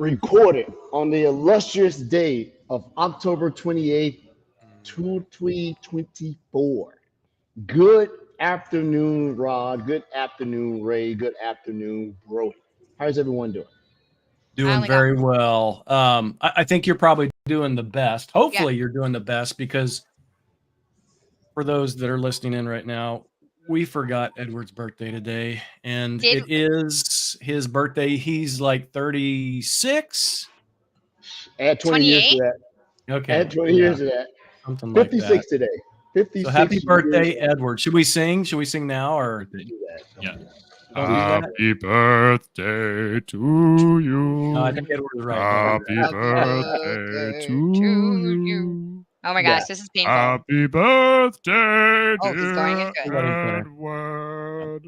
recorded on the illustrious day of October 28th, 2024. Good afternoon, Rod. Good afternoon, Ray. Good afternoon, Bro. How's everyone doing? Doing very well. I think you're probably doing the best. Hopefully you're doing the best, because for those that are listening in right now, we forgot Edward's birthday today, and it is his birthday. He's like 36. Add 20 years to that. Okay. Add 20 years to that. Something 56 like that. today. 56. So happy birthday, Edward. Should we sing? Should we sing now, or yeah? Happy birthday to you. No, I think Edward was right. Happy birthday to you. Oh my gosh, this is painful. Happy birthday, he's going in good. Edward.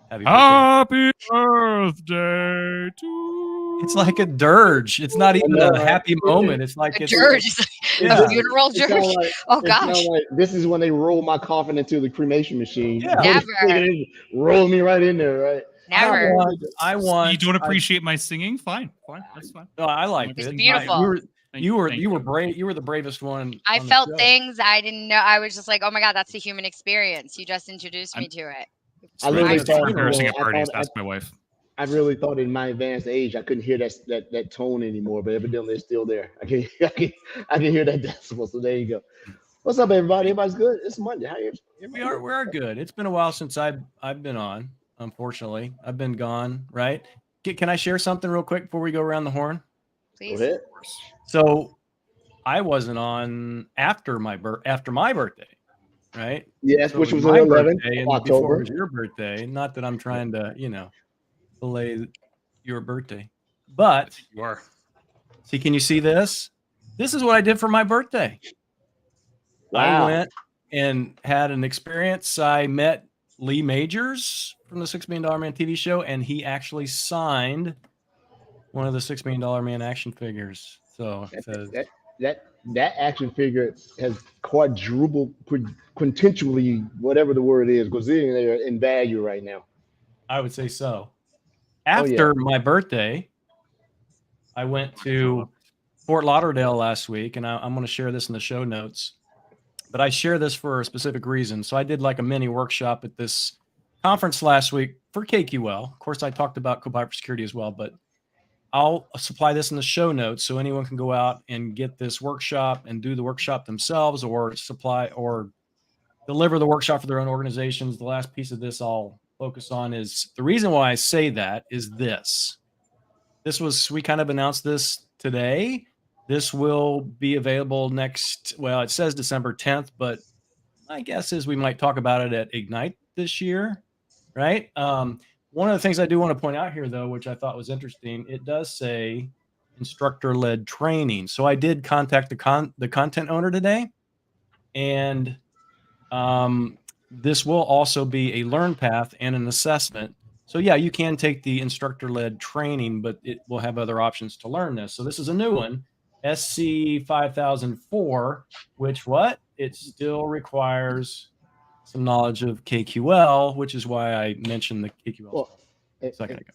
Happy birthday to. It's like a dirge. It's not even a happy moment. It's like a dirge. A funeral dirge. Like, oh gosh. Like, this is when they roll my coffin into the cremation machine. Yeah. Never. Roll me right in there, right? Never. I want. You don't appreciate my singing? Fine. That's fine. No, I like it. It's beautiful. You were brave. You were the bravest one. I felt things I didn't know. I was just like, oh my God, that's the human experience. You just introduced me to it. I literally thought embarrassing at parties. That's my wife. I really thought in my advanced age I couldn't hear that tone anymore, but evidently it's still there. I can hear that decibel. So there you go. What's up, everybody? Everybody's good. It's Monday. How are you? We are good. It's been a while since I've been on. Unfortunately, I've been gone. Right? Can I share something real quick before we go around the horn? Please. Go ahead. So I wasn't on after my birthday. Right? Yes, so which was my 11th birthday, of and October. before it was your birthday. Not that I'm trying to, delay your birthday, but You are. see, can you see this? This is what I did for my birthday. Wow. I went and had an experience. I met Lee Majors from the $6 Million Man TV show, and he actually signed one of the $6 Million Man action figures. So it says, that action figure has quadrupled, quintuply, whatever the word is, gazillion in value right now. I would say so. After my birthday, I went to Fort Lauderdale last week, and I'm going to share this in the show notes. But I share this for a specific reason. So I did like a mini workshop at this conference last week for KQL. Of course, I talked about Copilot for Security as well, but I'll supply this in the show notes so anyone can go out and get this workshop and do the workshop themselves, or supply or deliver the workshop for their own organizations. The last piece of this I'll focus on is the reason why I say that is this. We kind of announced this today. This will be available it says December 10th, but my guess is we might talk about it at Ignite this year, right? One of the things I do want to point out here, though, which I thought was interesting, it does say instructor-led training. So I did contact the content owner today, and this will also be a learn path and an assessment. So yeah, you can take the instructor-led training, but it will have other options to learn this. So this is a new one, SC 5004, which it still requires some knowledge of KQL, which is why I mentioned the KQL a second ago.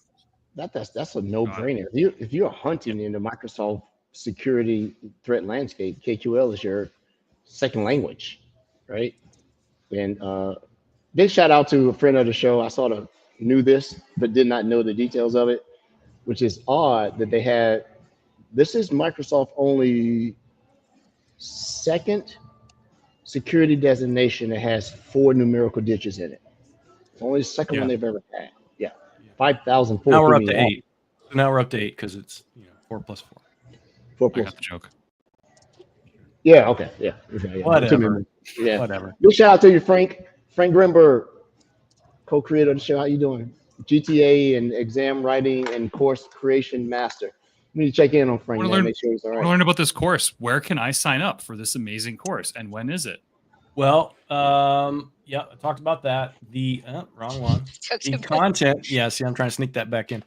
That's a no-brainer. If you're hunting in the Microsoft security threat landscape, KQL is your second language, right? And big shout out to a friend of the show. I sort of knew this, but did not know the details of it, which is odd that they had. This is Microsoft only second security designation that has 4 numerical digits in it. It's only the second one they've ever had. Yeah, 5,004. Now we're up to 8. So now we're up to 8 because it's 4 plus 4. 4 plus. I got the joke. Yeah. Okay. Yeah. Whatever. Yeah. Whatever. Big shout out to you, Frank Grimberg, co-creator of the show. How you doing? GTA and exam writing and course creation master. We need to check in on Frank. Make sure he's all right. I want to learn about this course. Where can I sign up for this amazing course, and when is it? Well, I talked about that. The wrong one. The content. Yeah, see, I'm trying to sneak that back in.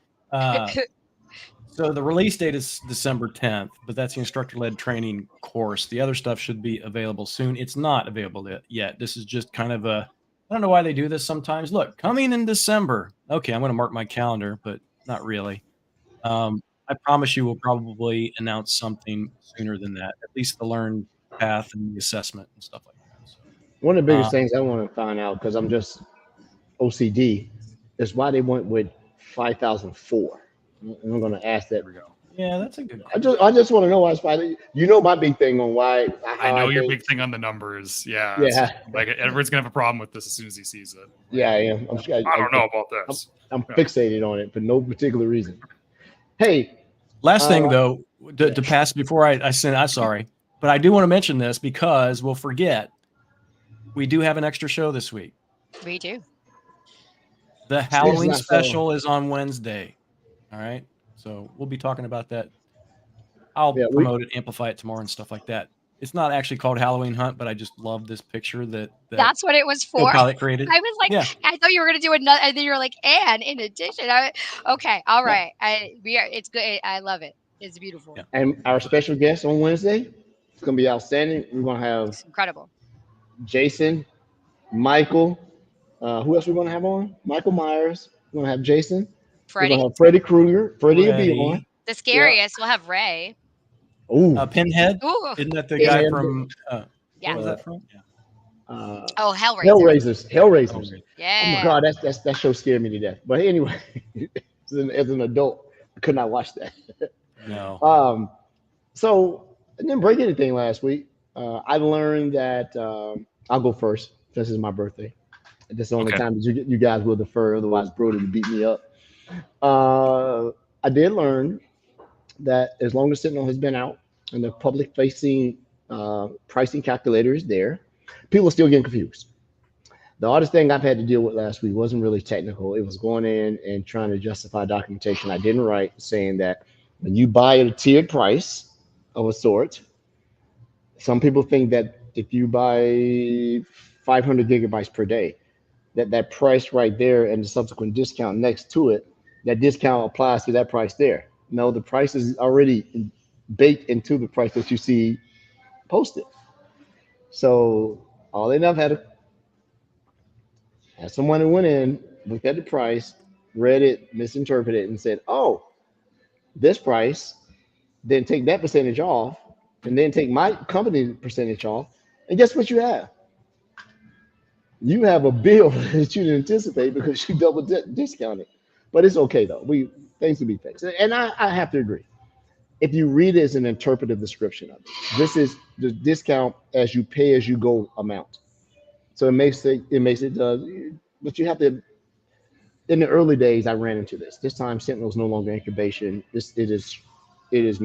So the release date is December 10th, but that's the instructor-led training course. The other stuff should be available soon. It's not available yet. This is just kind of I don't know why they do this sometimes. Look, coming in December. Okay, I'm going to mark my calendar, but not really. I promise you we'll probably announce something sooner than that, at least the learn path and the assessment and stuff like that. So, One of the biggest things I want to find out, because I'm just OCD, is why they went with 5,004. And I'm going to ask that. there we go. Yeah, that's a good I question. just want to know why it's 5. You know my big thing on why. I know your big thing on the numbers. Yeah. Yeah. Like everyone's gonna have a problem with this as soon as he sees it. Yeah, I am. I don't know about this. I'm fixated on it for no particular reason. Hey. Last thing though, to pass before I send. I'm sorry, but I do want to mention this because we'll forget. We do have an extra show this week. We do. The Halloween special is on Wednesday. All right. So we'll be talking about that. I'll promote it, amplify it tomorrow and stuff like that. It's not actually called Halloween Hunt, but I just love this picture that's what it was for. Pilot created. I was like, I thought you were going to do another, and then you're like, and in addition, okay, all right. It's good. I love it. It's beautiful. Yeah. And our special guest on Wednesday, it's going to be outstanding. We're going to have it's incredible. Jason, Michael, who else we're going to have on? Michael Myers. We're going to have Jason. Freddie. We're going to have Freddy Krueger. Freddie will be on. The scariest. We'll have Ray. Ooh. Pinhead. Ooh. Isn't that the guy from? Yeah. What was that from? Yeah. Hellraiser. Hellraisers. Yeah. Oh my God, that show scared me to death. But anyway, as an adult, I could not watch that. No. So I didn't break anything last week. I learned that I'll go first. This is my birthday. This is the only time that you guys will defer. Otherwise, Brody would beat me up. I did learn that as long as Sentinel has been out and the public-facing pricing calculator is there, people are still getting confused. The hardest thing I've had to deal with last week wasn't really technical. It was going in and trying to justify documentation I didn't write, saying that when you buy at a tiered price of a sort, some people think that if you buy 500 gigabytes per day, that price right there and the subsequent discount next to it, that discount applies to that price there. No, the price is already baked into the price that you see posted. So all they have had someone who went in, looked at the price, read it, misinterpreted it, and said, "Oh, this price," then take that percentage off, and then take my company percentage off, and guess what you have? You have a bill that you didn't anticipate because you double discounted. But it's okay though. Things will be fixed. And I have to agree. If you read it as an interpretive description of it, this is the discount as you pay as you go amount. So it makes it but you have to. In the early days, I ran into this. This time, Sentinel is no longer incubation. It is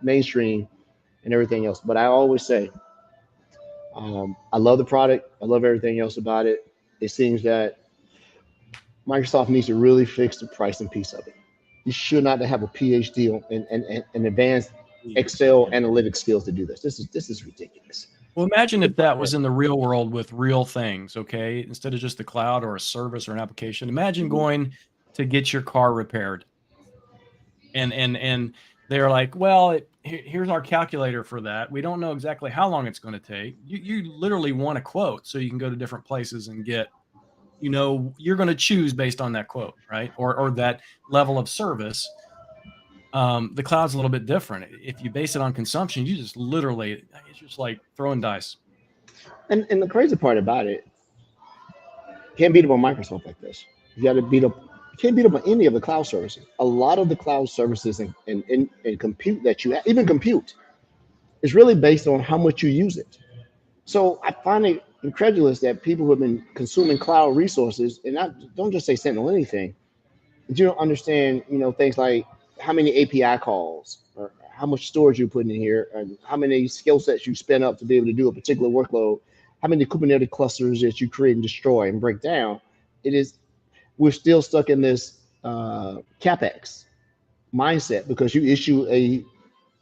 mainstream and everything else. But I always say, I love the product. I love everything else about it. It seems that Microsoft needs to really fix the pricing piece of it. You should not have a PhD in advanced Excel analytics skills to do this. This is ridiculous. Well, imagine if that was in the real world with real things, okay? Instead of just the cloud or a service or an application. Imagine going to get your car repaired. And they're like, well, here's our calculator for that. We don't know exactly how long it's going to take. You literally want a quote so you can go to different places and get, you're going to choose based on that quote, right? Or that level of service. The cloud's a little bit different. If you base it on consumption, you just literally, it's just like throwing dice. And the crazy part about it, can't beat up on Microsoft like this. You got to can't beat up on any of the cloud services. A lot of the cloud services and compute that you have, even compute, is really based on how much you use it. So I find it incredulous that people who have been consuming cloud resources, and don't just say Sentinel anything, but you don't understand, things like how many API calls or how much storage you're putting in here and how many skill sets you spin up to be able to do a particular workload, how many Kubernetes clusters that you create and destroy and break down. We're still stuck in this CapEx mindset because you issue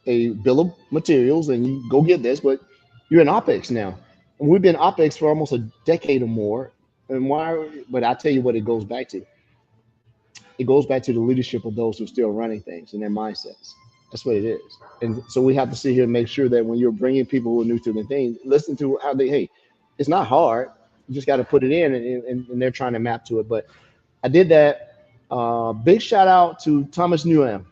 a bill of materials and you go get this, but you're in OpEx now. And we've been OpEx for almost a decade or more. And but I tell you what it goes back to. It goes back to the leadership of those who are still running things and their mindsets. That's what it is. And so we have to sit here and make sure that when you're bringing people who are new to the thing, listen to how it's not hard. You just got to put it in and they're trying to map to it. But I did that. Big shout out to Thomas Nguyen.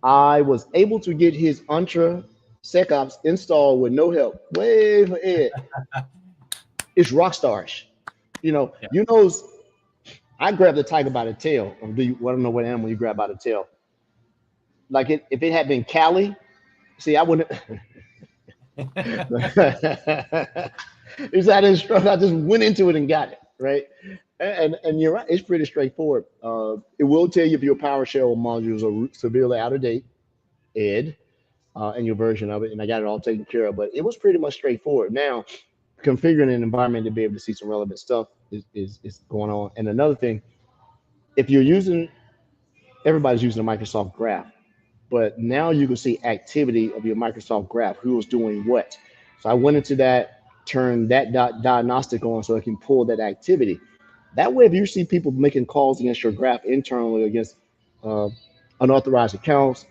I was able to get his Entra SecOps installed with no help. Way for Ed. It's rock starish. Yeah. You know, I grabbed the tiger by the tail. Or do you? I don't know what animal you grab by the tail. Like if it had been Cali, see, I wouldn't. It's I didn't struggle. I just went into it and got it right. And you're right. It's pretty straightforward. It will tell you if your PowerShell modules are severely out of date, Ed, and your version of it. And I got it all taken care of. But it was pretty much straightforward. Now, configuring an environment to be able to see some relevant stuff is going on. And another thing, if you're using, everybody's using a Microsoft Graph, but now you can see activity of your Microsoft Graph, who's doing what. So I went into that, turned that diagnostic on so I can pull that activity. That way, if you see people making calls against your graph internally against uh, unauthorized accounts,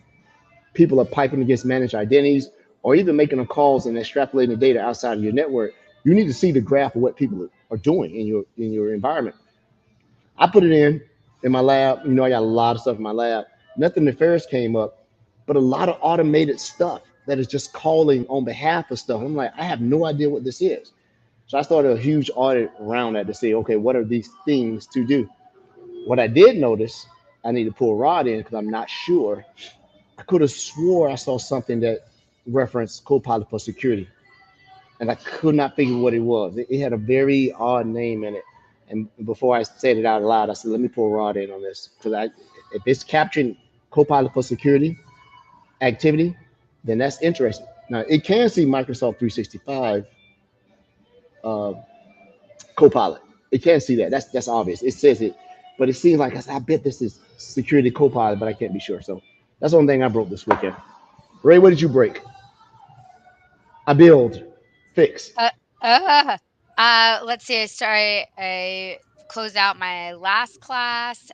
people are piping against managed identities, or even making the calls and extrapolating the data outside of your network, you need to see the graph of what people are doing in your environment. I put it in my lab. I got a lot of stuff in my lab. Nothing nefarious came up, but a lot of automated stuff that is just calling on behalf of stuff. I'm like, I have no idea what this is. So I started a huge audit around that to say, okay, what are these things to do? What I did notice, I need to pull Rod in because I'm not sure. I could have swore I saw something that referenced Copilot for security, and I could not figure what it was. It had a very odd name in it. And before I said it out loud, I said, let me pull Rod in on this because if it's capturing Copilot for security activity, then that's interesting. Now it can see Microsoft 365 Copilot. It can see that. That's obvious. It says it, but it seems like I bet this is security Copilot, but I can't be sure. So that's one thing I broke this weekend. Ray, what did you break? I build, fix. Let's see. I closed out my last class.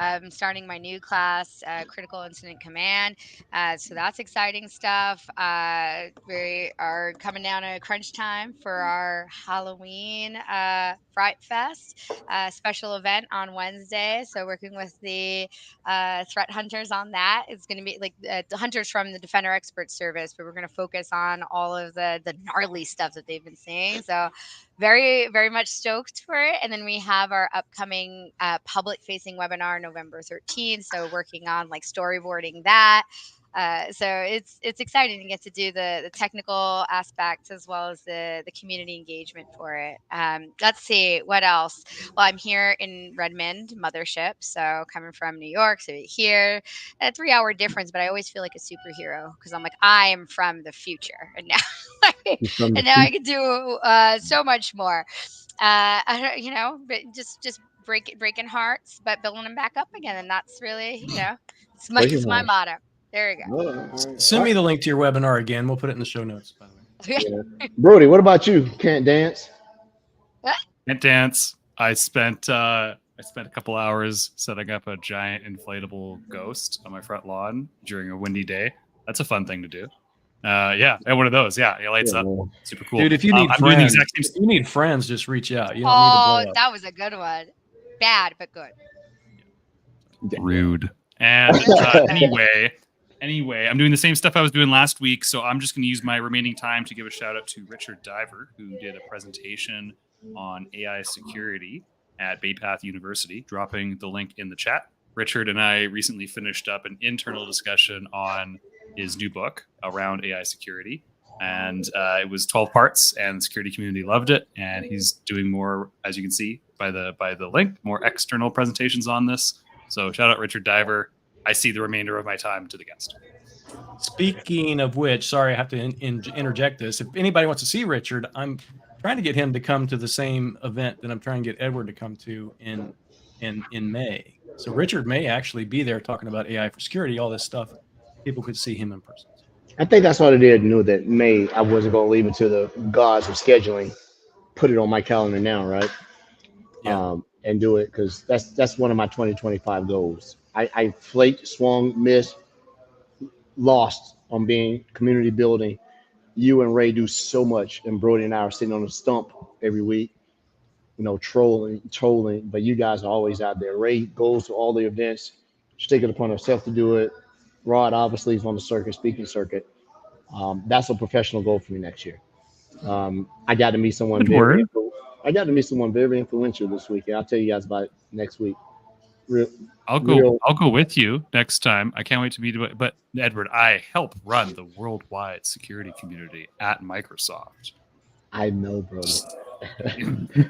I'm starting my new class, Critical Incident Command. So that's exciting stuff. We are coming down to crunch time for our Halloween Fright Fest special event on Wednesday. So working with the threat hunters on that. It's going to be like the hunters from the Defender Expert Service, but we're going to focus on all of the gnarly stuff that they've been seeing. So very, very much stoked for it. And then we have our upcoming public facing webinar November 13th. So working on like storyboarding that. So it's exciting to get to do the technical aspects as well as the community engagement for it. Let's see what else. Well, I'm here in Redmond, Mothership. So coming from New York, so here, a 3-hour difference, but I always feel like a superhero because I'm like, I am from the future. And now, and now I can do so much more. But just breaking hearts, but building them back up again. And that's really, it's my motto. There you go. Right. Send me the link to your webinar again. We'll put it in the show notes, by the way. Yeah. Brody, what about you? Can't dance? Can't dance. I spent a couple hours setting up a giant inflatable ghost on my front lawn during a windy day. That's a fun thing to do. Yeah, one of those. Yeah, it lights up. Super cool. Dude, if you need friends, if you need friends, just reach out. You don't need to blow up. That was a good one. Bad, but good. Rude. And anyway, I'm doing the same stuff I was doing last week, so I'm just going to use my remaining time to give a shout out to Richard Diver, who did a presentation on AI security at Bay Path University, dropping the link in the chat. Richard and I recently finished up an internal discussion on his new book around AI security, and it was 12 parts, and the security community loved it. And he's doing more, as you can see by the link, more external presentations on this. So shout out Richard Diver. I see the remainder of my time to the guest. Speaking of which, sorry, I have to interject this. If anybody wants to see Richard, I'm trying to get him to come to the same event that I'm trying to get Edward to come to in May. So Richard may actually be there talking about AI for security, all this stuff. People could see him in person. I think that's what I did. Knew that May I wasn't going to leave it to the gods of scheduling. Put it on my calendar now, right? Yeah. And do it because that's one of my 2025 goals. I flaked, swung, missed, lost on being community building. You and Ray do so much, and Brody and I are sitting on the stump every week, trolling. But you guys are always out there. Ray goes to all the events. She's taking it upon herself to do it. Rod obviously is on the circuit, speaking circuit. That's a professional goal for me next year. I got to meet someone Good word. I got to meet someone very influential this week, and I'll tell you guys about it next week. Real, I'll go with you next time. I can't wait to meet you. But Edward, I help run the worldwide security community at Microsoft. I know, brother.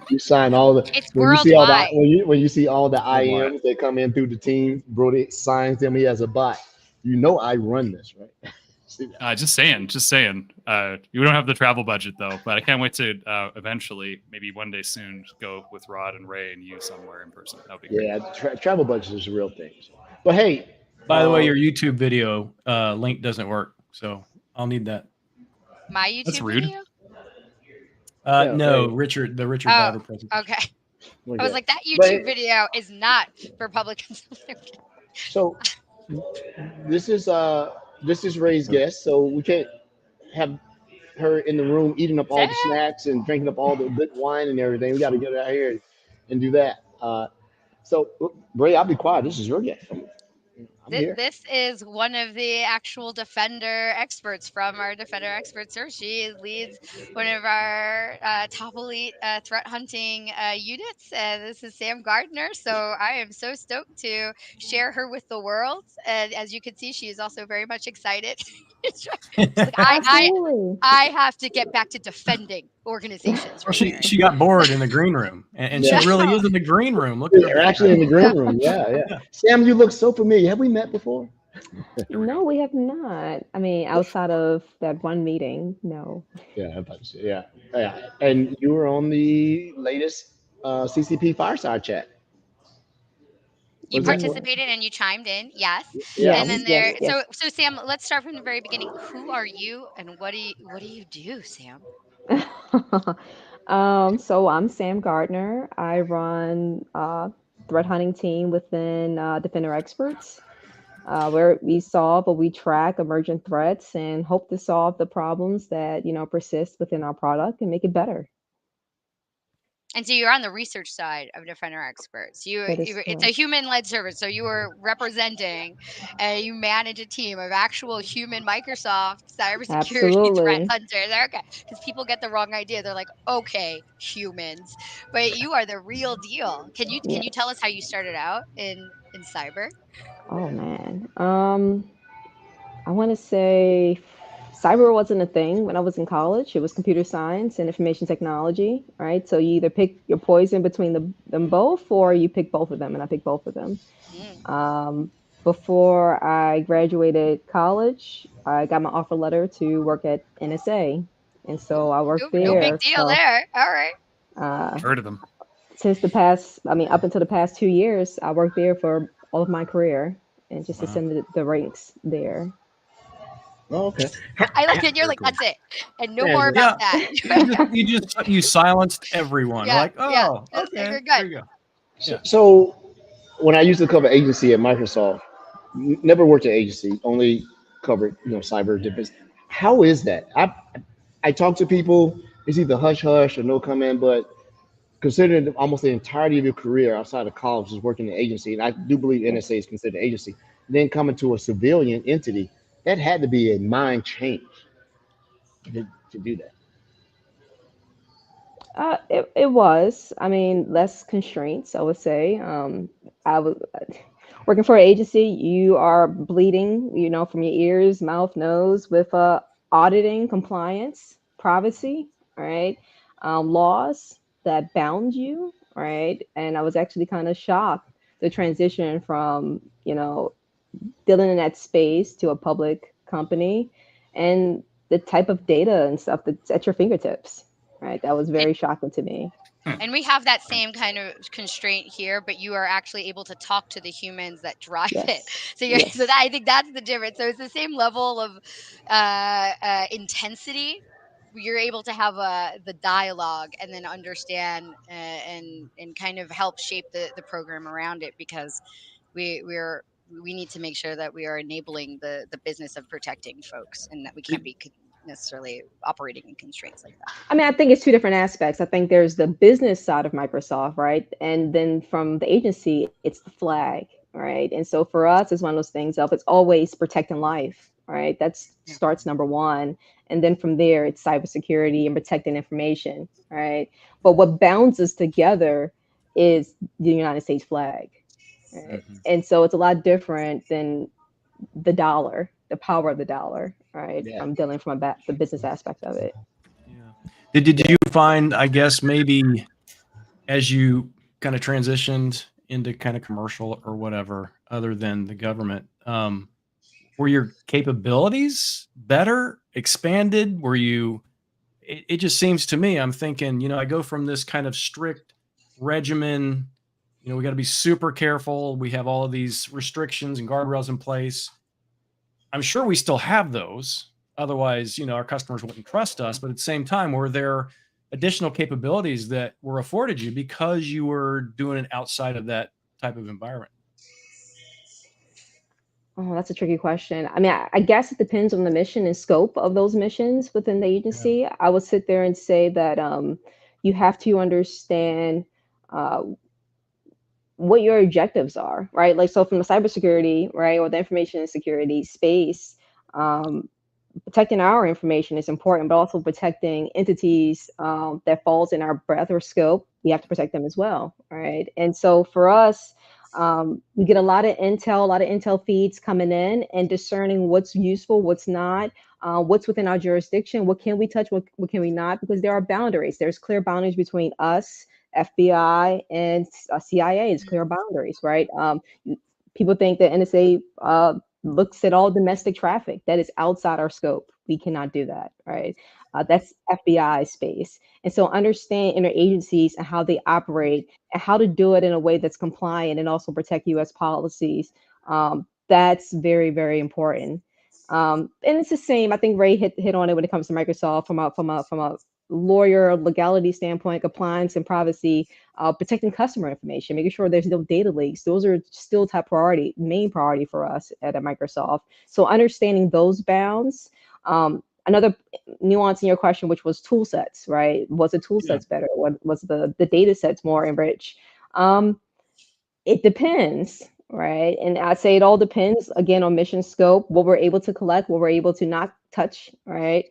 You sign all the It's when you see all the worldwide. when you see all the Worldwide. IMs that come in through the team, Brody signs them. He has a bot. You know I run this, right? See that? Just saying. You don't have the travel budget though, but I can't wait to eventually, maybe one day soon, go with Rod and Ray and you somewhere in person. That'd be great. Yeah, travel budget is a real thing. But hey, By the way, your YouTube video link doesn't work, so I'll need that. My YouTube That's rude. video? No, hey. Richard Oh, Diver presentation. okay. Look I was at like, that But- YouTube video is not for public consumption. So this is Ray's guest, so we can't have her in the room eating up all the Sam? snacks and drinking up all the good wine and everything. We got to get out here and do that. So Ray, I'll be quiet. This is your guest. I'm here. This is one of the actual Defender experts from our Defender expert search. She leads one of our top elite threat hunting units. This is Sam Gardener. So I am so stoked to share her with the world. And as you can see, she is also very much excited. She's like, I have to get back to defending organizations. Well, Right she got bored in the green room, and Yeah. she really is in the green room. Look at They're her. actually in the green room. Yeah. Sam, you look so familiar. Have we met before? No, we have not. I mean, outside of that one meeting, no. Yeah, yeah. And you were on the latest CCP Fireside Chat. You Was that- participated and you chimed in, yes. Yeah. And then yes. so Sam, let's start from the very beginning. Who are you and what do you do, Sam? So I'm Sam Gardner. I run a threat hunting team within Defender Experts, where we solve or we track emergent threats and hope to solve the problems that persist within our product and make it better. And so you're on the research side of Defender Experts. That is It's a correct. human-led service. So you were representing, you manage a team of actual human Microsoft cybersecurity threat Absolutely. hunters. Okay, because people get the wrong idea. They're like, okay, humans, but you are the real deal. Can you Yeah. tell us how you started out in cyber? Oh man. I want to say cyber wasn't a thing when I was in college. It was computer science and information technology, right? So you either pick your poison between them both, or you pick both of them, and I picked both of them. Before I graduated college, I got my offer letter to work at NSA, and so I worked No there. big deal So, there. All right. Heard of them. since up until the past 2 years, I worked there for all of my career and just ascended the ranks there. Oh, okay. I like it. You're like, cool. that's it, and no Yeah, more yeah. about that. You silenced everyone. Yeah, Like, yeah, oh, that's- okay, you're good. there you go. Yeah. So when I used to cover agency at Microsoft, never worked at agency, only covered cyber defense. How is that? I talk to people. It's either hush hush or no comment, but considering almost the entirety of your career outside of college is working in an agency, and I do believe NSA is considered an agency, then coming to a civilian entity, that had to be a mind change to do that. It was. I mean, less constraints, I would say. I was working for an agency. You are bleeding, from your ears, mouth, nose, with auditing, compliance, privacy, right? Laws that bound you, right? And I was actually kind of shocked the transition from, dealing in that space to a public company, and the type of data and stuff that's at your fingertips. Right, that was very shocking to me. And we have that same kind of constraint here, but you are actually able to talk to the humans that drive it. Yes. So Yes. I think that's the difference. So it's the same level of intensity. You're able to have the dialogue and then understand and kind of help shape the program around it, because we need to make sure that we are enabling the business of protecting folks, and that we can't be necessarily operating in constraints like that. I mean, I think it's two different aspects. I think there's the business side of Microsoft, right? And then from the agency, it's the flag, right? And so for us, it's one of those things of it's always protecting life, right? That starts number one. And then from there, it's cybersecurity and protecting information, right? But what bounds us together is the United States flag, right? And so it's a lot different than the dollar, the power of the dollar, right? Yeah. From dealing from the business aspect of it. Yeah. Did you find, I guess, maybe as you kind of transitioned into kind of commercial or whatever, other than the government, were your capabilities better, expanded? Were you? It just seems to me, I'm thinking, I go from this kind of strict regimen. We got to be super careful. We have all of these restrictions and guardrails in place. I'm sure we still have those. Otherwise, our customers wouldn't trust us. But at the same time, were there additional capabilities that were afforded you because you were doing it outside of that type of environment? Oh, that's a tricky question. I mean, I guess it depends on the mission and scope of those missions within the agency. I would sit there and say that you have to understand uh, what your objectives are, right? Like, so from the cybersecurity, right, or the information security space, protecting our information is important, but also protecting entities that falls in our breadth or scope. We have to protect them as well, right? And so for us, we get a lot of intel feeds coming in and discerning what's useful, what's not, what's within our jurisdiction, what can we touch, what can we not, because there are boundaries. There's clear boundaries between us, FBI, and CIA. Is clear boundaries, right? People think that NSA looks at all domestic traffic. That is outside our scope. We cannot do that, right? That's FBI space. And so understand interagencies and how they operate and how to do it in a way that's compliant and also protect US policies. That's very, very important. And it's the same. I think Ray hit on it when it comes to Microsoft from a lawyer legality standpoint, compliance and privacy, protecting customer information, making sure there's no data leaks. Those are still main priority for us at Microsoft. So understanding those bounds. Another nuance in your question, which was tool sets, right? Was the tool sets better? What was the data sets more enriched? It depends, right? And I'd say it all depends again on mission scope, what we're able to collect, what we're able to not touch, right?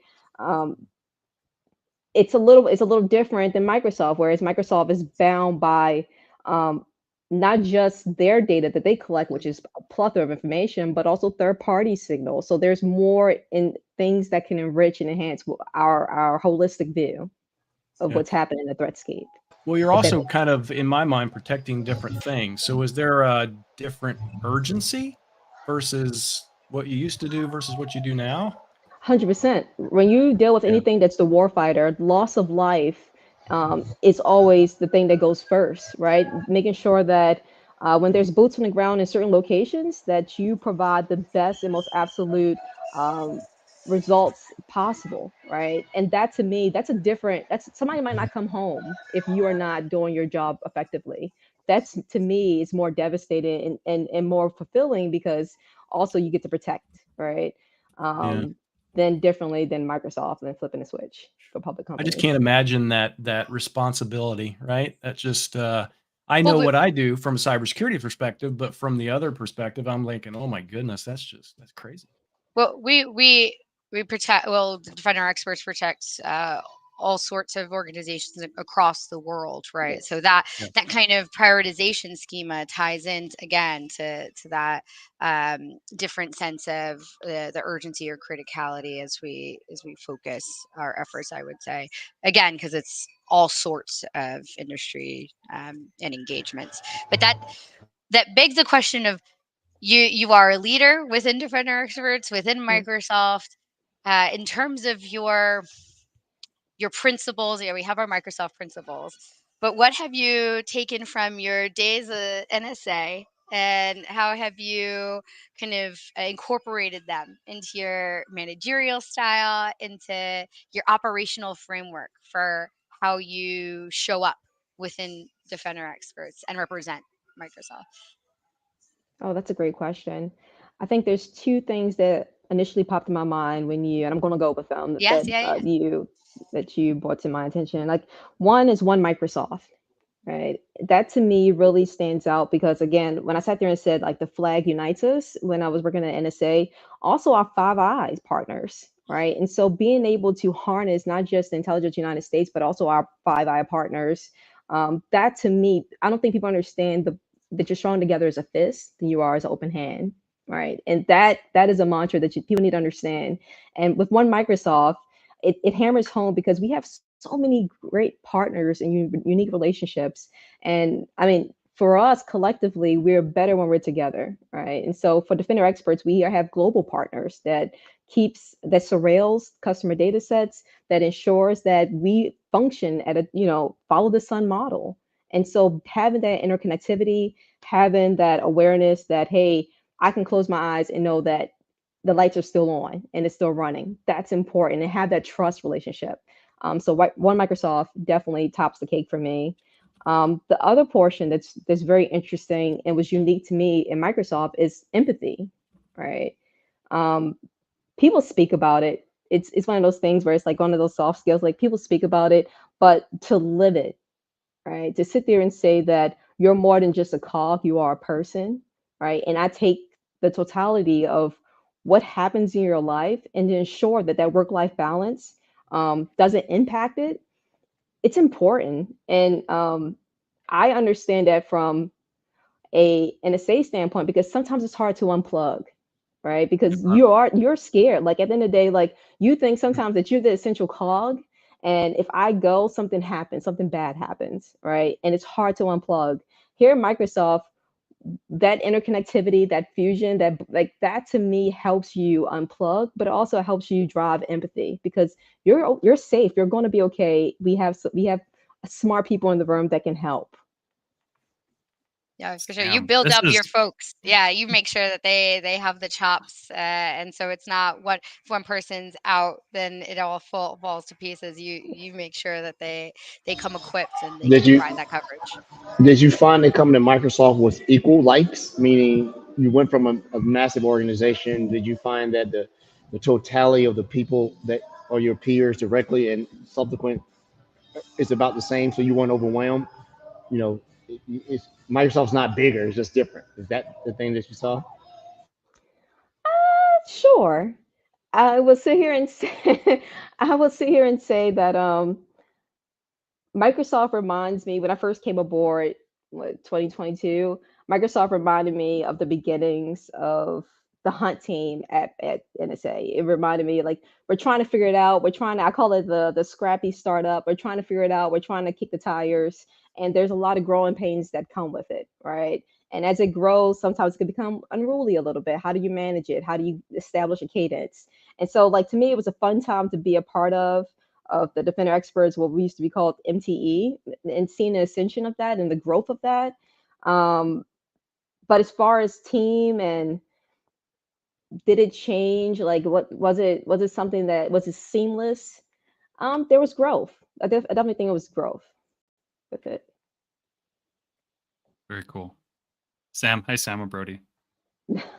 It's a little different than Microsoft, whereas Microsoft is bound by not just their data that they collect, which is a plethora of information, but also third-party signals. So there's more in things that can enrich and enhance our holistic view of what's happening in the threatscape. Well, you're also kind of, in my mind, protecting different things. So is there a different urgency versus what you used to do versus what you do now? 100%. When you deal with anything that's the warfighter, loss of life is always the thing that goes first, right? Making sure that when there's boots on the ground in certain locations, that you provide the best and most absolute results possible, right? And that to me, that's somebody might not come home if you are not doing your job effectively. That's to me is more devastating and more fulfilling because also you get to protect, right? Then differently than Microsoft and then flipping a switch for public companies. I just can't imagine that responsibility, right? That's just I know what I do from a cybersecurity perspective, but from the other perspective, I'm thinking, oh my goodness, that's crazy. Well, we protect. Well, the Defender Experts protects all sorts of organizations across the world, right? So that kind of prioritization schema ties in again to that different sense of the urgency or criticality as we focus our efforts. I would say again because it's all sorts of industry and engagements, but that begs the question of you are a leader within Defender Experts within Microsoft. In terms of your principles, we have our Microsoft principles, but what have you taken from your days at NSA and how have you kind of incorporated them into your managerial style, into your operational framework for how you show up within Defender Experts and represent Microsoft? Oh, that's a great question. I think there's two things that initially popped in my mind and I'm going to go with them that you brought to my attention. Like one Microsoft, right? That to me really stands out because again, when I sat there and said like the flag unites us when I was working at NSA, also our Five Eyes partners, right? And so being able to harness not just the intelligence United States, but also our Five Eye partners, that to me, I don't think people understand that you're strong together as a fist than you are as an open hand, right? And that is a mantra that people need to understand. And with One Microsoft, it hammers home because we have so many great partners and unique relationships. And I mean, for us collectively, we're better when we're together, right? And so for Defender Experts, we have global partners that surveils customer data sets, that ensures that we function at a, follow the sun model. And so having that interconnectivity, having that awareness that, hey, I can close my eyes and know that the lights are still on and it's still running. That's important, and have that trust relationship. So One Microsoft definitely tops the cake for me. The other portion that's very interesting and was unique to me in Microsoft is empathy, right? People speak about it. It's one of those things where it's like one of those soft skills. Like people speak about it, but to live it, right? To sit there and say that you're more than just a cog, you are a person, right? And I take the totality of what happens in your life and to ensure that that work-life balance doesn't impact it. It's important. And I understand that from an NSA standpoint, because sometimes it's hard to unplug, right? Because you're scared. Like at the end of the day, like you think sometimes that you're the essential cog. And if I go, something happens, something bad happens, right? And it's hard to unplug. Here at Microsoft, that interconnectivity, that fusion, that to me helps you unplug, but it also helps you drive empathy because you're safe. You're going to be okay. We have smart people in the room that can help. Yeah, for sure. You build up your folks. Yeah, you make sure that they have the chops, and so it's not if one person's out, then it all falls to pieces. You make sure that they come equipped and they can provide that coverage. Did you find that coming to Microsoft was equal likes, meaning you went from a massive organization? Did you find that the totality of the people that are your peers directly and subsequent is about the same, so you weren't overwhelmed? Microsoft's not bigger; it's just different. Is that the thing that you saw? Sure. I will sit here and say that Microsoft reminds me when I first came aboard, 2022, Microsoft reminded me of the beginnings of the hunt team at NSA. It reminded me like we're trying to figure it out. I call it the scrappy startup. We're trying to figure it out. We're trying to kick the tires. And there's a lot of growing pains that come with it, right? And as it grows, sometimes it can become unruly a little bit. How do you manage it? How do you establish a cadence? And so like to me, it was a fun time to be a part of the Defender Experts, what we used to be called MTE, and seeing the ascension of that and the growth of that. But as far as team and did it change? Like, what was it? Was it something that was it seamless? There was growth. I definitely think it was growth with it. Very cool. Sam, hi Sam and Brody.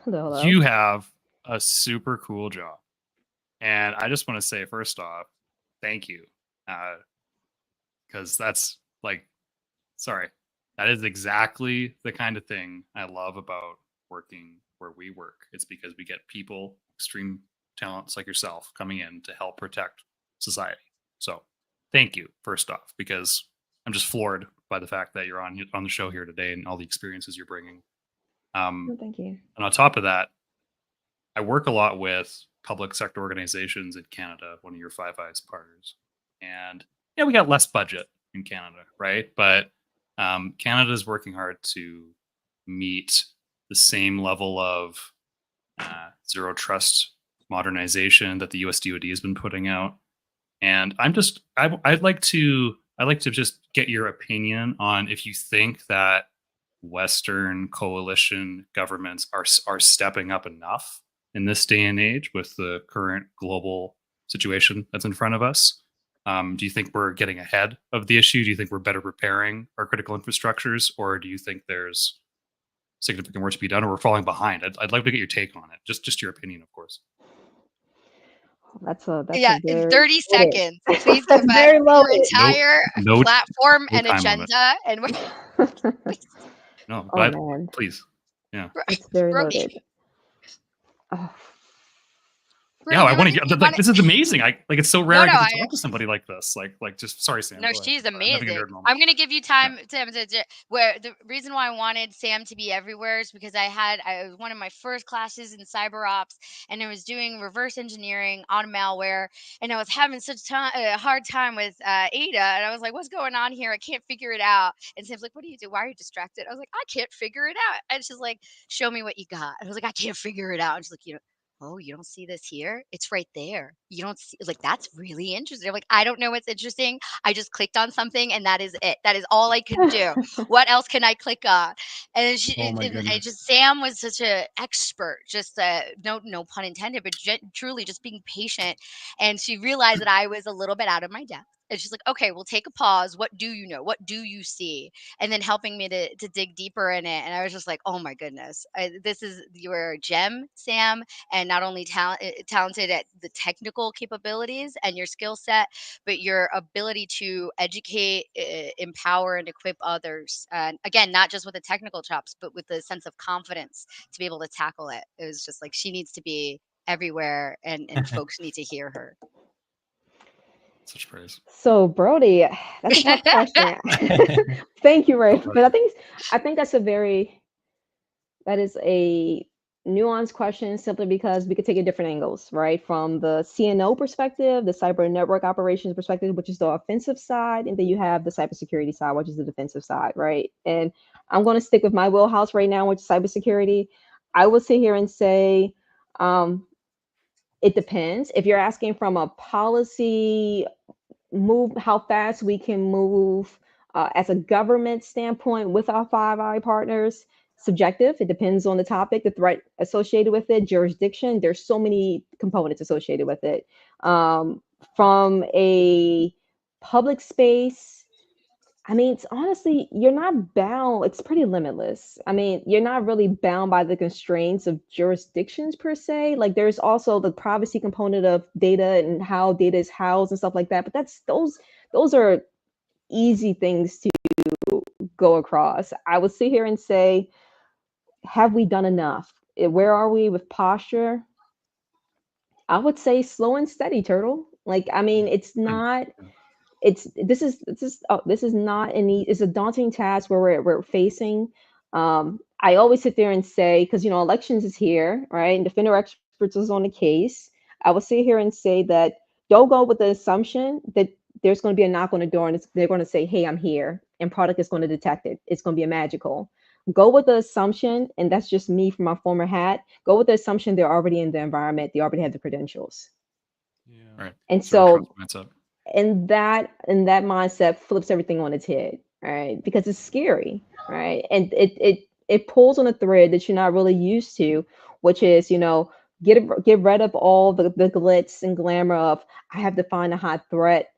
Hello. You have a super cool job, and I just want to say first off, thank you, because that's that is exactly the kind of thing I love about working where we work. It's because we get people, extreme talents like yourself, coming in to help protect society. So thank you first off, because I'm just floored by the fact that you're on the show here today and all the experiences you're bringing. Thank you. And on top of that, I work a lot with public sector organizations in Canada, one of your Five Eyes partners. And yeah, we got less budget in Canada, right? But Canada is working hard to meet the same level of zero trust modernization that the US DoD has been putting out. And I'd like to just get your opinion on if you think that Western coalition governments are stepping up enough in this day and age with the current global situation that's in front of us. Do you think we're getting ahead of the issue? Do you think we're better preparing our critical infrastructures, or do you think there's significant work to be done, or we're falling behind? I'd like to get your take on it. Just your opinion, of course. That's a Yeah, in very 30 loaded. seconds. Please That's give us very your loaded. entire No platform and time limit. agenda, and No, Oh man, please. Yeah. it's very Brody, loaded. Oh, Yeah, I want to you get like wanna this is amazing. It's so rare No, I no, get to talk to somebody like this. Like just sorry, Sam. No, Go ahead. she's Sorry, I'm having a amazing. nerd moment. I'm gonna give you time, Sam. Where the reason why I wanted Sam to be everywhere is because I was one of my first classes in cyber ops, and I was doing reverse engineering on malware, and I was having such a hard time with Ada, and I was like, "What's going on here? I can't figure it out." And Sam's like, "What do you do? Why are you distracted?" I was like, "I can't figure it out." And she's like, "Show me what you got." I was like, "I can't figure it out." And she's like, "Oh, you don't see this here? It's right there. You don't see, like, that's really interesting." I'm like, "I don't know what's interesting. I just clicked on something and that is it. That is all I could do. What else can I click on?" And Oh my and goodness. just Sam was such a expert, just no pun intended, but truly just being patient. And she realized that I was a little bit out of my depth. And she's like, "Okay, we'll take a pause. What do you know? What do you see?" And then helping me to dig deeper in it. And I was just like, "Oh my goodness, this is your gem, Sam." And not only talented at the technical capabilities and your skill set, but your ability to educate, empower, and equip others. And again, not just with the technical chops, but with the sense of confidence to be able to tackle it. It was just like she needs to be everywhere, and folks need to hear her. Such praise. so Brody, that's a tough question. Thank you, Ray. But I think that is a nuanced question simply because we could take it different angles, right? From the CNO perspective, the cyber network operations perspective, which is the offensive side, and then you have the cybersecurity side, which is the defensive side, right? And I'm going to stick with my wheelhouse right now, which is cybersecurity. I would sit here and say, it depends. If you're asking from a policy move, how fast we can move as a government standpoint with our Five Eye partners, subjective. It depends on the topic, the threat associated with it, jurisdiction. There's so many components associated with it. From a public space, I mean, it's honestly, you're not bound. It's pretty limitless. I mean, you're not really bound by the constraints of jurisdictions per se. Like, there's also the privacy component of data and how data is housed and stuff like that. But those are easy things to go across. I would sit here and say, have we done enough? Where are we with posture? I would say slow and steady, turtle. Like, I mean, it's not. This is not any. It's a daunting task where we're facing. I always sit there and say, because elections is here, right? And defender experts is on the case. I will sit here and say that don't go with the assumption that there's going to be a knock on the door and they're going to say, "Hey, I'm here," and product is going to detect it. It's going to be a magical. Go with the assumption, and that's just me from my former hat. Go with the assumption they're already in the environment. They already have the credentials. Yeah. Right. And Zero so trust mindset. and that mindset flips everything on its head, right? Because it's scary, right? And it pulls on a thread that you're not really used to, which is get rid of all the glitz and glamour of I have to find a hot threat,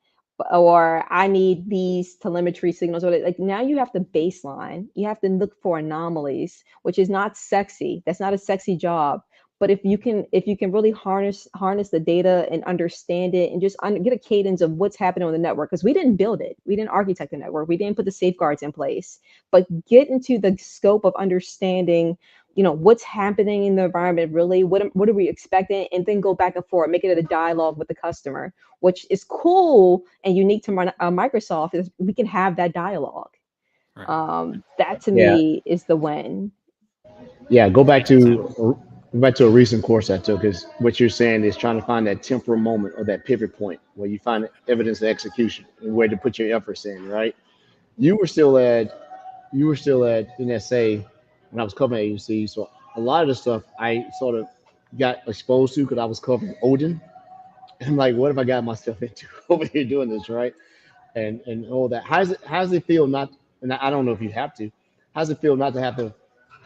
or I need these telemetry signals, or like now you have to baseline. You have to look for anomalies, which is not sexy. That's not a sexy job. But if you can really harness the data and understand it and just get a cadence of what's happening on the network, because we didn't build it, we didn't architect the network, we didn't put the safeguards in place, but get into the scope of understanding what's happening in the environment, really what are we expecting, and then go back and forth, make it a dialogue with the customer, which is cool and unique to Microsoft, is we can have that dialogue. Right. That to Yeah, me is the win. yeah. Thank you, Sam. Go back to a recent course I took. Is what you're saying is trying to find that temporal moment or that pivot point where you find evidence of execution and where to put your efforts in. Right. You were still at NSA when I was covering agency, so a lot of the stuff I sort of got exposed to because I was covering Odin. I'm like, what have I got myself into over here doing this, right? And all that. How does it feel not? And I don't know if you have to. How does it feel not to have to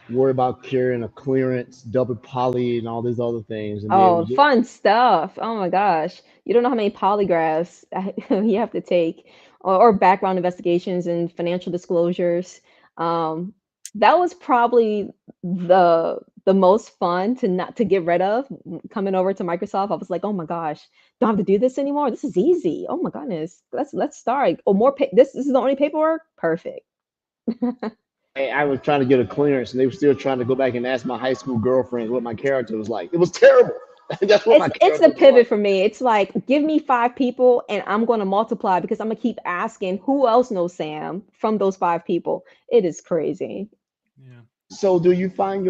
worry about carrying a clearance, double poly, and all these other things, and be able to Oh, get? fun stuff. Oh my gosh. You don't know how many polygraphs you have to take, or background investigations and financial disclosures. Um, that was probably the the most fun to get rid of coming over to Microsoft. I was like, oh my gosh, don't have to do this anymore. This is easy. Oh my goodness, let's start. Oh, more. This is the only paperwork. Perfect. I was trying to get a clearance, and they were still trying to go back and ask my high school girlfriend what my character was like. It was terrible. That's what my It's character the was pivot like. for me. It's like, give me 5 people and I'm going to multiply because I'm going to keep asking who else knows Sam from those 5 people. It is crazy. Yeah. So do you find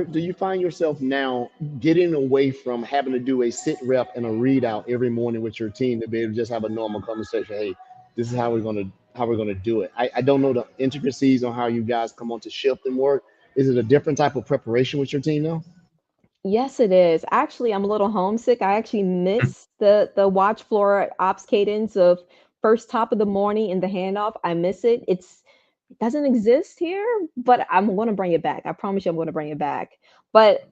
yourself now getting away from having to do a sit rep and a readout every morning with your team to be able to just have a normal conversation? Hey, this is how we're gonna do it. I don't know the intricacies on how you guys come on to shift and work. Is it a different type of preparation with your team now? Yes, it is. Actually, I'm a little homesick. I actually miss the watch floor ops cadence of first top of the morning and the handoff. I miss it. It doesn't exist here, but I'm going to bring it back. I promise you I'm going to bring it back. But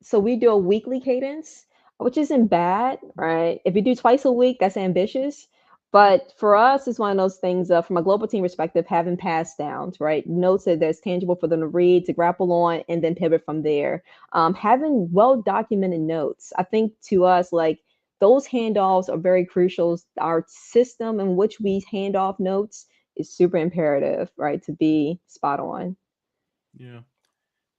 so we do a weekly cadence, which isn't bad, right? If you do twice a week, that's ambitious. But for us, it's one of those things from a global team perspective, having pass downs, right? Notes that's tangible for them to read, to grapple on, and then pivot from there. Having well documented notes, I think to us, like those handoffs are very crucial. Our system in which we hand off notes is super imperative, right? To be spot on. Yeah.